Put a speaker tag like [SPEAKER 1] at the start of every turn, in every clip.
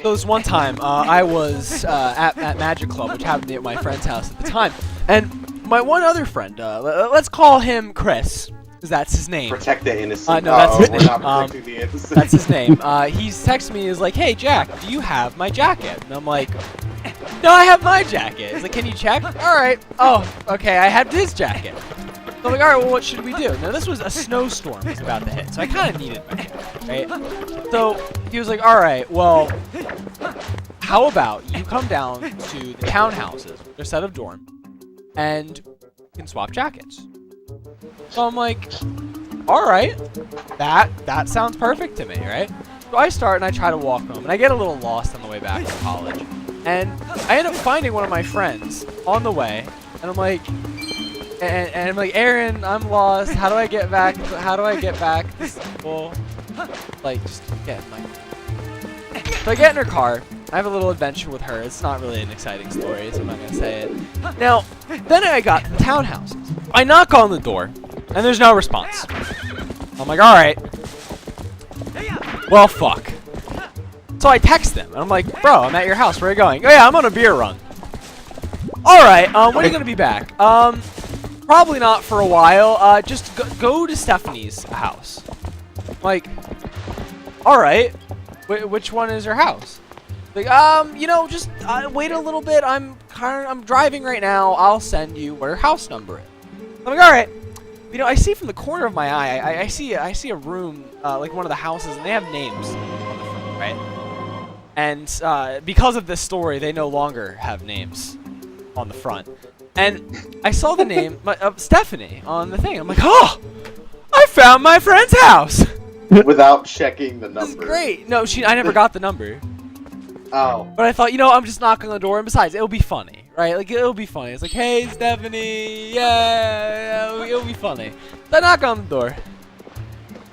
[SPEAKER 1] So this one time, I was at Magic Club, which happened to be at my friend's house at the time, and my one other friend, let's call him Chris, because that's his name.
[SPEAKER 2] Protect the innocent.
[SPEAKER 1] No, that's his name.
[SPEAKER 2] We're not protecting the innocent.
[SPEAKER 1] That's his name. He's texting me, he's like, "Hey Jack, do you have my jacket?" And I'm like, "No, I have my jacket." He's like, "Can you check?" All right. Oh, okay, I had his jacket. So I'm like, all right, well, what should we do? Now, this was a snowstorm was about to hit, so I kind of needed my jacket, right? So he was like, all right, well, how about you come down to the townhouses, their set of dorm, and you can swap jackets. So I'm like, all right, that sounds perfect to me, right? So I start and I try to walk home, and I get a little lost on the way back from college. And I end up finding one of my friends on the way, and I'm like, and I'm like, Aaron, I'm lost. How do I get back? How do I get back to school? Like, just get in my... So I get in her car. I have a little adventure with her. It's not really an exciting story, so I'm not going to say it. Now, then I got to the townhouses. I knock on the door, and there's no response. I'm like, all right. Well, fuck. So I text them, and I'm like, bro, I'm at your house. Where are you going? Oh, yeah, I'm on a beer run. All right, when are you going to be back? Probably not for a while. Just go to Stephanie's house. Like, all right. Which one is her house? Like, you know, just wait a little bit. I'm driving right now. I'll send you what her house number is. I'm like, all right. You know, I see from the corner of my eye, I see a room, like one of the houses, and they have names on the front, right? And because of this story, they no longer have names on the front. And I saw the name of Stephanie on the thing. I'm like, oh, I found my friend's house.
[SPEAKER 2] Without checking the number.
[SPEAKER 1] This is great. No, I never got the number.
[SPEAKER 2] Oh.
[SPEAKER 1] But I thought, you know, I'm just knocking on the door, and besides, it'll be funny, right? Like, it'll be funny. It's like, hey, Stephanie, yeah, it'll be funny. So I knock on the door,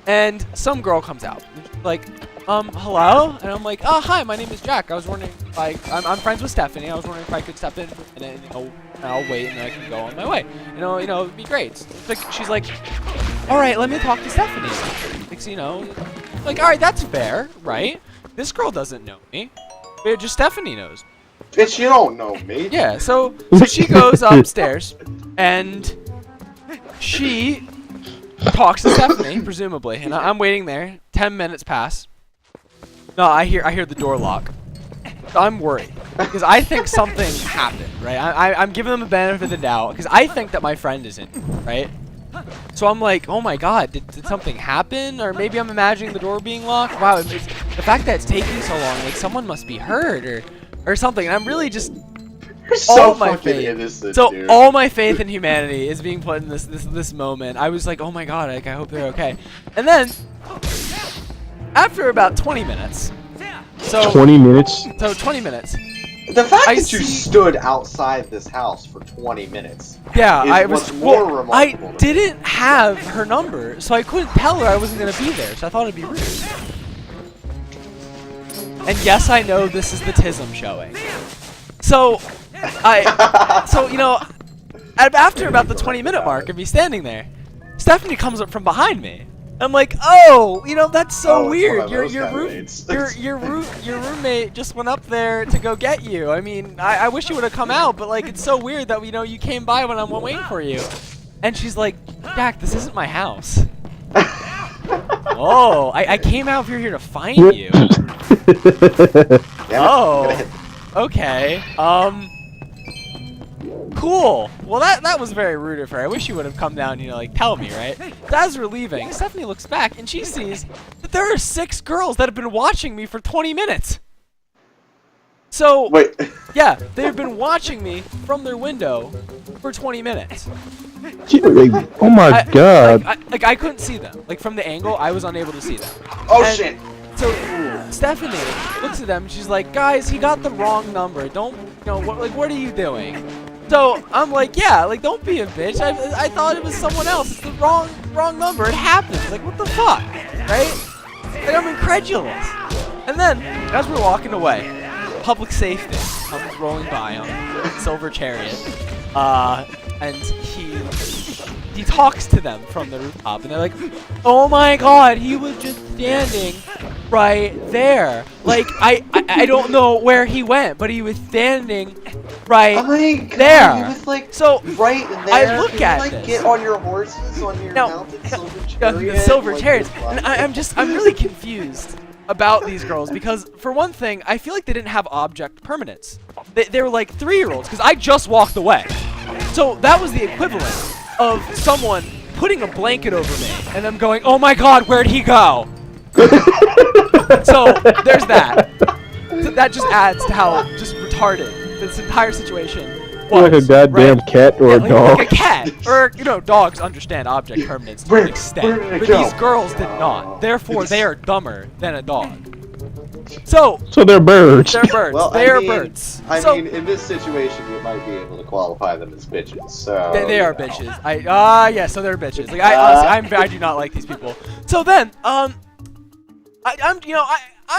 [SPEAKER 1] and some girl comes out. Like, hello? And I'm like, oh, hi, my name is Jack. I was wondering, like, I'm friends with Stephanie. I was wondering if I could step in, and then, you know, I'll wait, and then I can go on my way. You know, it'd be great. It's like, she's like, all right, let me talk to Stephanie. Like, you know, like, all right, that's fair, right? This girl doesn't know me. But just Stephanie knows.
[SPEAKER 2] Bitch, you don't know me.
[SPEAKER 1] Yeah, so she goes upstairs, and she talks to Stephanie, presumably, and I'm waiting there. 10 minutes pass. No, I hear the door lock. So I'm worried because I think something happened, right? I'm giving them the benefit of the doubt because I think that my friend is in, right? So I'm like, oh my god, did something happen? Or maybe I'm imagining the door being locked? Wow, the fact that it's taking so long, like someone must be hurt or something. And I'm really just
[SPEAKER 2] You're so fucking innocent,
[SPEAKER 1] so
[SPEAKER 2] dude.
[SPEAKER 1] all my faith in humanity is being put in this moment. I was like, oh my god, like, I hope they're okay. And then after about 20 minutes. So
[SPEAKER 3] 20 minutes?
[SPEAKER 1] So 20 minutes.
[SPEAKER 2] The fact that you stood outside this house for 20 minutes.
[SPEAKER 1] Yeah, I
[SPEAKER 2] remarkable
[SPEAKER 1] didn't have her number, so I couldn't tell her I wasn't gonna be there. So I thought it'd be rude. And yes, I know this is the tism showing. So you know, after about the 20-minute mark of me standing there, Stephanie comes up from behind me. I'm like, oh, you know, that's so weird. Your roommate just went up there to go get you. I mean, I wish you would have come out, but like, it's so weird that, you know, you came by when I'm waiting for you. And she's like, Jack, this isn't my house. Oh, I came out here to find you. Oh, okay. Cool. Well, that was very rude of her. I wish you would have come down, you know, like, tell me, right? So as we're leaving, Stephanie looks back, and she sees that there are 6 girls that have been watching me for 20 minutes. So,
[SPEAKER 2] wait.
[SPEAKER 1] Yeah, they've been watching me from their window for 20 minutes.
[SPEAKER 3] Oh my god.
[SPEAKER 1] I couldn't see them. Like, from the angle, I was unable to see them.
[SPEAKER 2] Oh, shit.
[SPEAKER 1] So, Stephanie looks at them, and she's like, guys, he got the wrong number. Don't, you know, what are you doing? So I'm like, yeah, like, don't be a bitch. I thought it was someone else. It's the wrong number. It happens. Like, what the fuck, right? Like, I'm incredulous. And then, as we're walking away, public safety comes rolling by on a silver chariot, and he talks to them from the rooftop, and they're like, oh my god, he was just standing right there. Like, I don't know where he went, but he was standing right
[SPEAKER 2] Oh my God,
[SPEAKER 1] there.
[SPEAKER 2] He was like
[SPEAKER 1] So,
[SPEAKER 2] right there.
[SPEAKER 1] I look
[SPEAKER 2] Can you,
[SPEAKER 1] at
[SPEAKER 2] like,
[SPEAKER 1] this.
[SPEAKER 2] get on your horses on your
[SPEAKER 1] No,
[SPEAKER 2] mounted silver
[SPEAKER 1] the
[SPEAKER 2] chariot.
[SPEAKER 1] silver
[SPEAKER 2] like,
[SPEAKER 1] chariots.
[SPEAKER 2] fly?
[SPEAKER 1] And I'm really confused about these girls because, for one thing, I feel like they didn't have object permanence. They were like 3-year-olds because I just walked away. So that was the equivalent of someone putting a blanket over me and them going, "Oh my God, where'd he go?" So there's that. So that just adds to how just retarded this entire situation was.
[SPEAKER 3] Like a goddamn
[SPEAKER 1] right?
[SPEAKER 3] cat or
[SPEAKER 1] Yeah,
[SPEAKER 3] a dog.
[SPEAKER 1] like a cat. Or, dogs understand object permanence to an extent.
[SPEAKER 2] where did it
[SPEAKER 1] But
[SPEAKER 2] go?
[SPEAKER 1] these girls did not. Therefore, they are dumber than a dog. So,
[SPEAKER 3] They're birds.
[SPEAKER 1] they're birds.
[SPEAKER 2] Well,
[SPEAKER 1] they
[SPEAKER 2] I
[SPEAKER 1] are
[SPEAKER 2] mean,
[SPEAKER 1] birds.
[SPEAKER 2] I
[SPEAKER 1] So,
[SPEAKER 2] mean, in this situation, you might be able to qualify them as bitches. So
[SPEAKER 1] they are
[SPEAKER 2] you know.
[SPEAKER 1] bitches. Yeah, so they're bitches. Like, honestly, I do not like these people. So then, I'm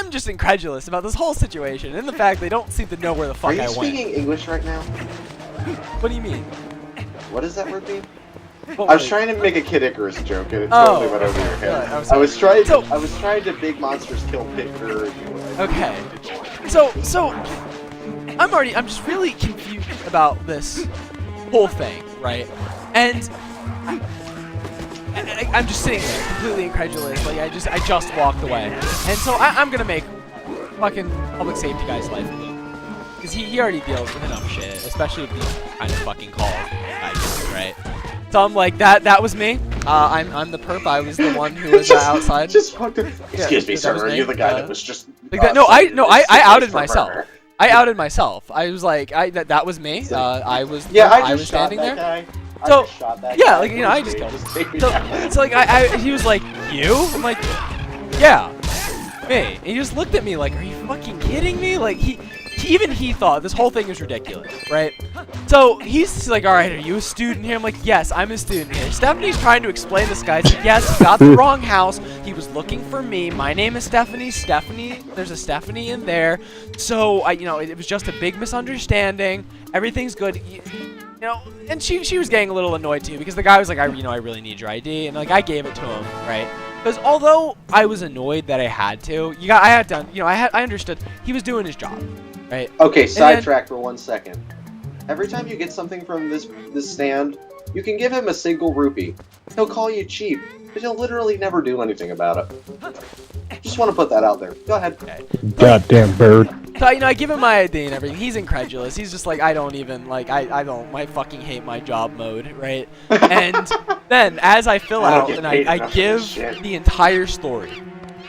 [SPEAKER 1] just incredulous about this whole situation and the fact they don't seem to know where the fuck
[SPEAKER 2] Are you
[SPEAKER 1] I went.
[SPEAKER 2] speaking English right now?
[SPEAKER 1] What do you mean?
[SPEAKER 2] What does that word mean?
[SPEAKER 1] What
[SPEAKER 2] I was
[SPEAKER 1] word?
[SPEAKER 2] trying to make a Kid Icarus joke and it
[SPEAKER 1] Oh.
[SPEAKER 2] totally went over your head.
[SPEAKER 1] Right,
[SPEAKER 2] I was trying.
[SPEAKER 1] So-
[SPEAKER 2] I was trying to big monsters kill Picker.
[SPEAKER 1] Okay. So I'm just really confused about this whole thing, right? And I'm just sitting there completely incredulous. Like I just walked away. And so I'm gonna make fucking public safety guy's life a little, because he already deals with enough shit, especially with these kind of fucking calls I do, right? So I'm like, that was me. I'm the perp. I was the one who was outside.
[SPEAKER 2] Just fucked up. Excuse me,
[SPEAKER 1] that
[SPEAKER 2] sir.
[SPEAKER 1] was
[SPEAKER 2] Are
[SPEAKER 1] me.
[SPEAKER 2] you the guy that was just
[SPEAKER 1] Like that? No, I outed
[SPEAKER 2] for
[SPEAKER 1] myself.
[SPEAKER 2] murder?
[SPEAKER 1] I outed myself. I was like, that was me. I was.
[SPEAKER 2] Yeah, I
[SPEAKER 1] was
[SPEAKER 2] just shot
[SPEAKER 1] standing
[SPEAKER 2] that
[SPEAKER 1] there.
[SPEAKER 2] guy.
[SPEAKER 1] So,
[SPEAKER 2] I just shot that
[SPEAKER 1] yeah,
[SPEAKER 2] guy.
[SPEAKER 1] like, I just
[SPEAKER 2] Please
[SPEAKER 1] killed him.
[SPEAKER 2] take me
[SPEAKER 1] So,
[SPEAKER 2] down.
[SPEAKER 1] so like, he was like, you? I'm like, yeah, me. And he just looked at me like, are you fucking kidding me? Like, even he thought this whole thing is ridiculous, right? So he's like, all right, are you a student here? I'm like, yes, I'm a student here. Stephanie's trying to explain this guy. She's like, yes, he got the wrong house. He was looking for me. My name is Stephanie. There's a Stephanie in there. So it was just a big misunderstanding. Everything's good. And she was getting a little annoyed too because the guy was like, I really need your ID, and like I gave it to him, right? Because although I was annoyed that I had to, I understood he was doing his job, right?
[SPEAKER 2] Okay,
[SPEAKER 1] then-
[SPEAKER 2] sidetrack for 1 second. Every time you get something from this stand, you can give him a single rupee. He'll call you cheap, but he'll literally never do anything about it. Just want to put that out there. Go ahead.
[SPEAKER 1] Okay.
[SPEAKER 3] Goddamn bird.
[SPEAKER 1] So I give him my ID and everything. He's incredulous. He's just like, I don't even like I fucking hate my job mode, right? And then as I fill
[SPEAKER 2] I don't
[SPEAKER 1] out
[SPEAKER 2] get
[SPEAKER 1] and
[SPEAKER 2] paid
[SPEAKER 1] I
[SPEAKER 2] enough for
[SPEAKER 1] give
[SPEAKER 2] this shit.
[SPEAKER 1] the entire story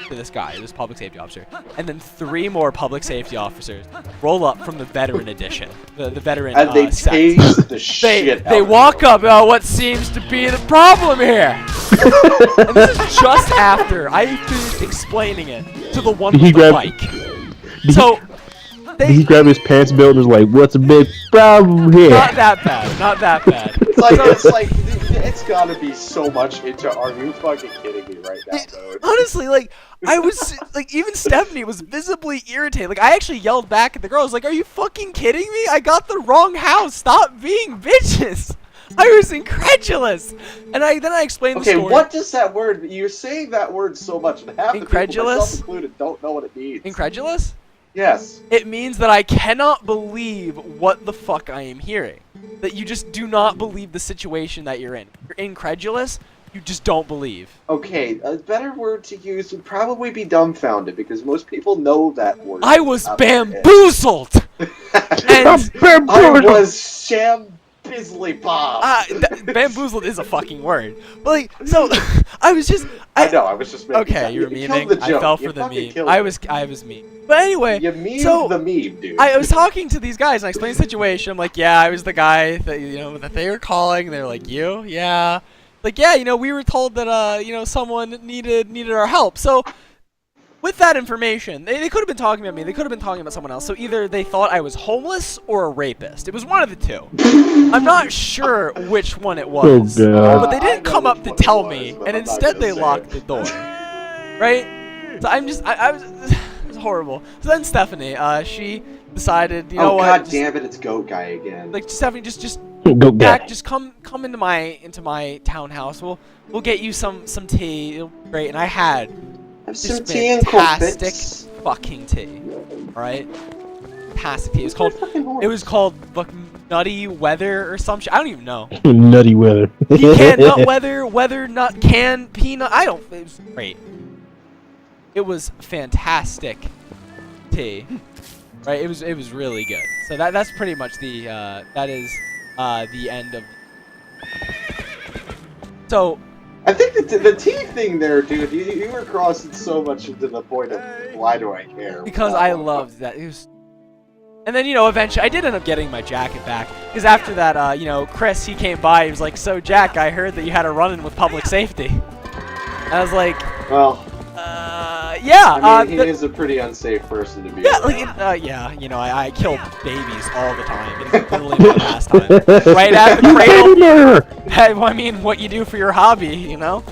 [SPEAKER 1] to this guy, this public safety officer, and then 3 more public safety officers roll up from the veteran edition, the veteran
[SPEAKER 2] And they
[SPEAKER 1] set.
[SPEAKER 2] tase the shit out
[SPEAKER 1] They
[SPEAKER 2] of
[SPEAKER 1] walk
[SPEAKER 2] you.
[SPEAKER 1] up, what seems to be the problem here? And this is just after I finished explaining it to the one
[SPEAKER 3] Did
[SPEAKER 1] with
[SPEAKER 3] he
[SPEAKER 1] the
[SPEAKER 3] grab-
[SPEAKER 1] mic. So
[SPEAKER 3] Did he grab his pants belt and was like, what's a big problem here?
[SPEAKER 1] not that bad, not that bad.
[SPEAKER 2] It's like it's gotta be so much into. Are you fucking kidding me right now, dude?
[SPEAKER 1] Honestly, like, I was, like, even Stephanie was visibly irritated. Like, I actually yelled back at the girls, like, are you fucking kidding me? I got the wrong house. Stop being bitches. I was incredulous. And then I explained the
[SPEAKER 2] Okay,
[SPEAKER 1] story.
[SPEAKER 2] what does that word? You're saying that word so much, and half the people,
[SPEAKER 1] Incredulous?
[SPEAKER 2] myself included, don't know what it means.
[SPEAKER 1] Incredulous?
[SPEAKER 2] Yes.
[SPEAKER 1] It means that I cannot believe what the fuck I am hearing. That you just do not believe the situation that you're in. You're incredulous, you just don't believe.
[SPEAKER 2] Okay, a better word to use would probably be dumbfounded, because most people know that word.
[SPEAKER 1] I was
[SPEAKER 2] out their head.
[SPEAKER 1] bamboozled! And
[SPEAKER 2] I was shambizly bombed.
[SPEAKER 1] bamboozled is a fucking word. But like, so I was just
[SPEAKER 2] I know, I was just making
[SPEAKER 1] okay,
[SPEAKER 2] sense.
[SPEAKER 1] you were
[SPEAKER 2] killed
[SPEAKER 1] memeing.
[SPEAKER 2] the
[SPEAKER 1] I
[SPEAKER 2] joke.
[SPEAKER 1] fell
[SPEAKER 2] You
[SPEAKER 1] for the
[SPEAKER 2] fucking
[SPEAKER 1] meme.
[SPEAKER 2] killed
[SPEAKER 1] I
[SPEAKER 2] it.
[SPEAKER 1] was mean. But anyway,
[SPEAKER 2] You memed
[SPEAKER 1] so
[SPEAKER 2] the meme, dude.
[SPEAKER 1] I was talking to these guys and I explained the situation. I'm like, yeah, I was the guy that that they were calling. They're like, you? Yeah. Like, yeah, we were told that someone needed our help. So with that information, they could have been talking about me. They could have been talking about someone else. So either they thought I was homeless or a rapist. It was one of the two. I'm not sure which one it was.
[SPEAKER 3] Oh, God.
[SPEAKER 1] But they
[SPEAKER 2] I
[SPEAKER 1] didn't
[SPEAKER 2] know
[SPEAKER 1] come up
[SPEAKER 2] which
[SPEAKER 1] to
[SPEAKER 2] one it
[SPEAKER 1] tell
[SPEAKER 2] was,
[SPEAKER 1] me,
[SPEAKER 2] but
[SPEAKER 1] and
[SPEAKER 2] I'm not
[SPEAKER 1] instead
[SPEAKER 2] gonna
[SPEAKER 1] they
[SPEAKER 2] say
[SPEAKER 1] locked
[SPEAKER 2] it.
[SPEAKER 1] the door. Right? So I'm just, I was, it was horrible. So then Stephanie, she decided, you know
[SPEAKER 2] Oh
[SPEAKER 1] what?
[SPEAKER 2] god
[SPEAKER 1] just-
[SPEAKER 2] damn it, it's Goat Guy again.
[SPEAKER 1] Like Stephanie, just
[SPEAKER 3] Go
[SPEAKER 1] back,
[SPEAKER 3] back.
[SPEAKER 1] just come into my townhouse. We'll get you some tea. It'll be great. And I had
[SPEAKER 2] Have
[SPEAKER 1] This
[SPEAKER 2] some tea and
[SPEAKER 1] fantastic
[SPEAKER 2] crumpets.
[SPEAKER 1] fucking tea. Alright? Fantastic tea. It was called Nutty Weather or some shit. I don't even know.
[SPEAKER 3] Nutty weather.
[SPEAKER 1] Pecan nut weather nut can peanut. I don't. It was great. It was fantastic tea. Right? It was really good. So that's pretty much the that is the end of. So.
[SPEAKER 2] I think the tea thing there, dude, you were crossing so much into the point of why do I care?
[SPEAKER 1] Because I loved that. It was. And then, you know, eventually, I did end up getting my jacket back. Because after that, you know, Chris, he came by, he was like, so, Jack, I heard that you had a run-in with public safety. And I was like,
[SPEAKER 2] well,
[SPEAKER 1] yeah.
[SPEAKER 2] I mean, he is a pretty unsafe person to be around.
[SPEAKER 1] Yeah, you know, I kill babies all the time. It's literally my pastime. Right at the cradle. I mean, what you do for your hobby, you know?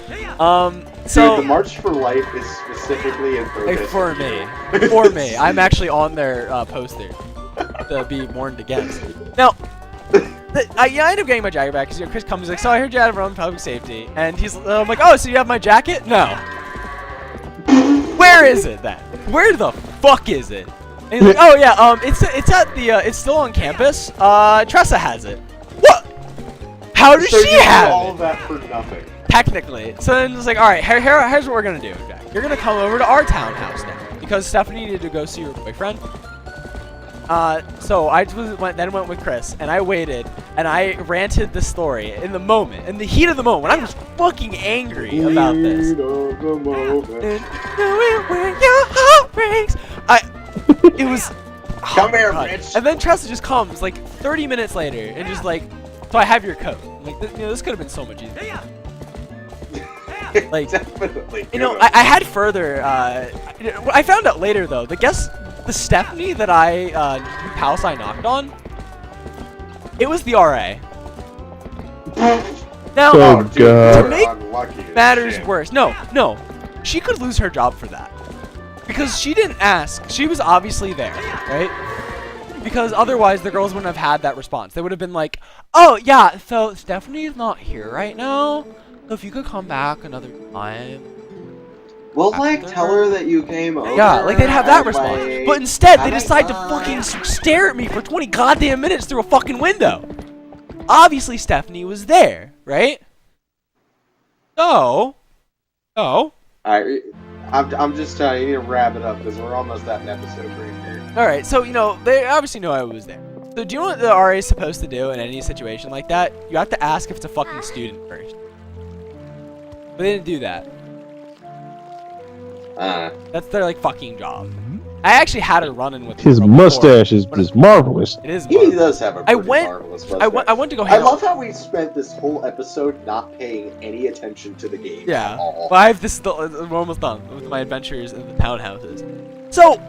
[SPEAKER 1] So
[SPEAKER 2] dude, the March for Life is specifically in purpose.
[SPEAKER 1] For me. For me. I'm actually on their poster to be warned against. Now, I end up getting my jacket back because, you know, Chris comes like, so I heard you had a run public safety. And I'm like, oh, so you have my jacket? No. Where is it then? Where the fuck is it? And he's like, oh yeah, it's at the it's still on campus. Tressa has it. What? How does she have
[SPEAKER 2] all
[SPEAKER 1] it?
[SPEAKER 2] of that for nothing.
[SPEAKER 1] Technically. So then it's like, all right, here's what we're gonna do, Jack. You're gonna come over to our townhouse now because Stephanie needed to go see her boyfriend. So I went with Chris, and I waited, and I ranted the story in the moment, in the heat of the moment, when I was fucking angry about this.
[SPEAKER 2] Heat of the moment.
[SPEAKER 1] When your heart breaks. It was.
[SPEAKER 2] Come here, bitch.
[SPEAKER 1] And then Tressa just comes like 30 minutes later, and just like, so I have your coat. I'm like, you know, this could have been so much easier. Like,
[SPEAKER 2] definitely.
[SPEAKER 1] You know, I had further. I found out later though. The Stephanie that house I knocked on, it was the RA. Now,
[SPEAKER 3] Oh, God.
[SPEAKER 1] to make matters worse, no, she could lose her job for that. Because she didn't ask. She was obviously there, right? Because otherwise the girls wouldn't have had that response. They would have been like, oh, yeah, so Stephanie's not here right now. So if you could come back another time.
[SPEAKER 2] Well, like, tell her that you came over.
[SPEAKER 1] Yeah, like they'd have that response.
[SPEAKER 2] like,
[SPEAKER 1] But instead, they decide to fucking stare at me for 20 goddamn minutes through a fucking window. Obviously, Stephanie was there, right? So.
[SPEAKER 2] I'm just telling you, you need to wrap it up because we're almost at an episode right here.
[SPEAKER 1] Alright, so, you know, they obviously know I was there. So, do you know what the RA is supposed to do in any situation like that? You have to ask if it's a fucking student first. But they didn't do that. That's their, like, fucking job. I actually had a run-in with
[SPEAKER 3] His
[SPEAKER 1] her
[SPEAKER 3] mustache
[SPEAKER 1] before,
[SPEAKER 3] is marvelous.
[SPEAKER 1] It is
[SPEAKER 2] He
[SPEAKER 1] marvelous.
[SPEAKER 2] does have a pretty marvelous mustache.
[SPEAKER 1] I went to go hang
[SPEAKER 2] I love
[SPEAKER 1] out.
[SPEAKER 2] how we spent this whole episode not paying any attention to the game
[SPEAKER 1] Yeah,
[SPEAKER 2] at all.
[SPEAKER 1] but I have this. We're almost done with my adventures in the townhouses. So,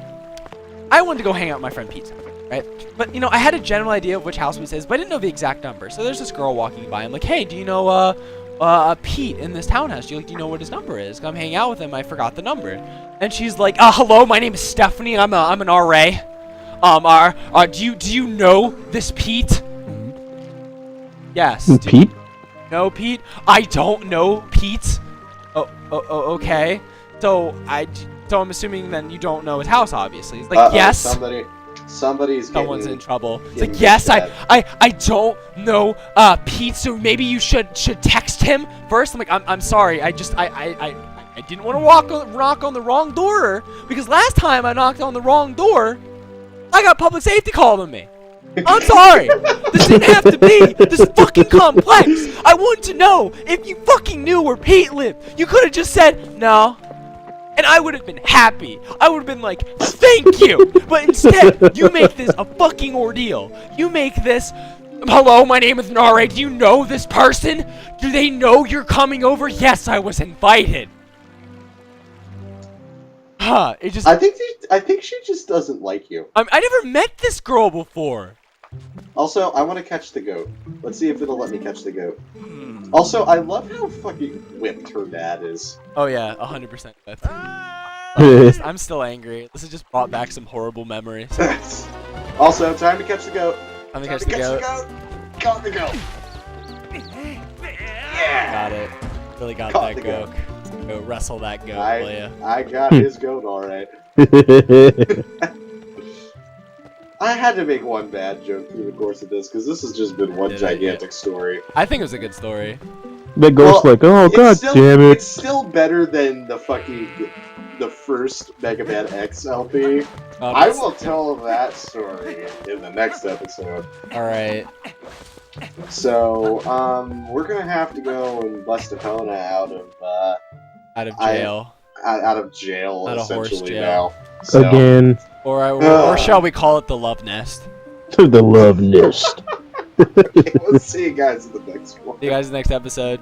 [SPEAKER 1] I wanted to go hang out with my friend Pete, right? But you know, I had a general idea of which house we says, but I didn't know the exact number. So there's this girl walking by. I'm like, hey, do you know Pete in this townhouse? Do you know what his number is? I'm hanging out with him. I forgot the number. And she's like, hello, my name is Stephanie. I'm an RA. Do you know this Pete? Yes.
[SPEAKER 3] Pete?
[SPEAKER 1] No, Pete? I don't know Pete. Oh, okay. So I'm assuming then you don't know his house, obviously. It's like, yes.
[SPEAKER 2] Someone's
[SPEAKER 1] in trouble. It's like, yes, I don't know Pete, so maybe you should text him first. I'm like, I'm sorry. I didn't want to knock on the wrong door, because last time I knocked on the wrong door, I got public safety called on me. I'm sorry. This didn't have to be this fucking complex. I wanted to know if you fucking knew where Pete lived. You could have just said no, and I would have been happy. I would have been like, thank you. But instead, you make this a fucking ordeal. You make this, hello, my name is Nare. Do you know this person? Do they know you're coming over? Yes, I was invited. It just.
[SPEAKER 2] I think she just doesn't like you.
[SPEAKER 1] I never met this girl before.
[SPEAKER 2] Also, I want to catch the goat. Let's see if it'll let me catch the goat. Also, I love how fucking whipped her dad is.
[SPEAKER 1] Oh yeah, 100% whipped. I'm still angry. This has just brought back some horrible memories.
[SPEAKER 2] Also, time to catch the goat.
[SPEAKER 1] Time to catch the goat.
[SPEAKER 2] Got the goat. Yeah.
[SPEAKER 1] Got it. Really got
[SPEAKER 2] Caught
[SPEAKER 1] that
[SPEAKER 2] the
[SPEAKER 1] goat.
[SPEAKER 2] goat.
[SPEAKER 1] Go wrestle that goat, will ya?
[SPEAKER 2] I got his goat alright. I had to make one bad joke through the course of this, because this has just been one gigantic story.
[SPEAKER 1] I think it was a good story.
[SPEAKER 3] That goat's like, oh god damn it.
[SPEAKER 2] It's still better than the first Mega Man X LP. I will tell that story in the next episode.
[SPEAKER 1] Alright.
[SPEAKER 2] So, we're gonna have to go and bust Epona out of
[SPEAKER 1] jail.
[SPEAKER 2] Out of jail,
[SPEAKER 1] Out of horse
[SPEAKER 2] essentially,
[SPEAKER 1] jail.
[SPEAKER 2] now. So,
[SPEAKER 3] Again.
[SPEAKER 1] Or shall we call it the love nest?
[SPEAKER 3] To the love nest.
[SPEAKER 2] okay, we'll see you guys in the next one.
[SPEAKER 1] See you guys in the next episode.